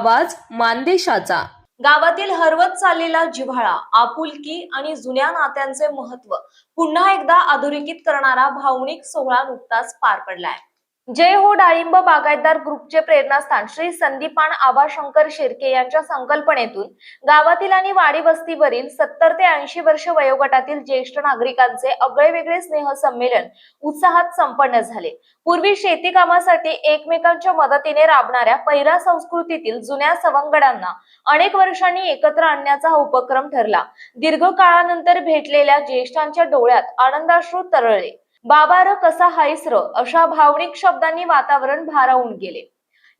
आवाज मानदेशाचा। गावातील हरवत चाललेला जिव्हाळा, आपुलकी आणि जुन्या नात्यांचे महत्त्व पुन्हा एकदा अधोरेखित करणारा भावनिक सोहळा नुकताच पार पडलाय। जय हो डाळिंब बागायतदार ग्रुपचे प्रेरणास्थान श्री संदीपान आबाशंकर शिर्के यांच्या संकल्पनेतून गावातील आणि वाडी वस्तीवरील 70 ते 80 वर्ष वयोगटातील ज्येष्ठ नागरिकांचे आगळेवेगळे स्नेह संमेलन उत्साहात संपन्न झाले। पूर्वी शेती कामासाठी एकमेकांच्या मदतीने राबणाऱ्या पैरा संस्कृतीतील जुन्या सवंगडांना अनेक वर्षांनी एकत्र आणण्याचा हा उपक्रम ठरला। दीर्घ काळानंतर भेटलेल्या ज्येष्ठांच्या डोळ्यात आनंदाश्रू तरळले। बाबा र कसा हायस र अशा भावनिक शब्दांनी वातावरण भारावून गेले।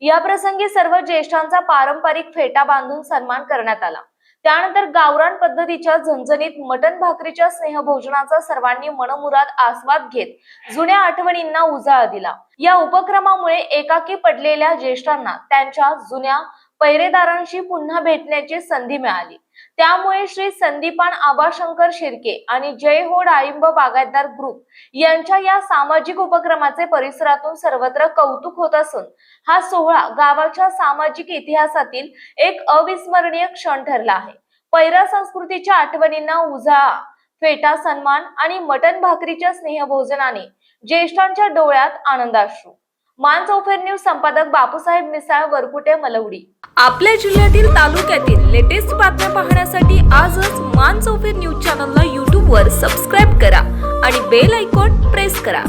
या प्रसंगी सर्व ज्येष्ठांचा पारंपरिक फेटा बांधून सन्मान करण्यात आला। त्यानंतर गावरान पद्धतीच्या झणझणीत मटण भाकरीच्या स्नेहभोजनाचा सर्वांनी मनमुराद आस्वाद घेत जुन्या आठवणींना उजाळा दिला। या उपक्रमामुळे एकाकी पडलेल्या ज्येष्ठांना त्यांच्या जुन्या पैरेदारांशी पुन्हा भेटण्याची संधी मिळाली। त्यामुळे श्री संदीपान आबाशंकर शिर्के आणि जय हो डाळिंब बागायतदार ग्रुप यांच्या या सामाजिक उपक्रमाचे परिसरातून सर्वत्र कौतुक होत असून हा सोहळा गावाच्या सामाजिक इतिहासातील एक अविस्मरणीय क्षण ठरला आहे। पैरा संस्कृतीच्या आठवणींना उजाळा, फेटा सन्मान आणि मटण भाकरीच्या स्नेहभोजनाने ज्येष्ठांच्या डोळ्यात आनंदाश्रू। मानचौफेर न्यूज संपादक बापूसाहेब मिसाळ, वरकुटे, मलवडी। आपल्या जिल्ह्यातील तालुक्यातील लेटेस्ट बातम्या पाहण्यासाठी आजच मानचौफेर न्यूज चॅनलला YouTube वर सबस्क्राईब करा आणि बेल आयकॉन प्रेस करा।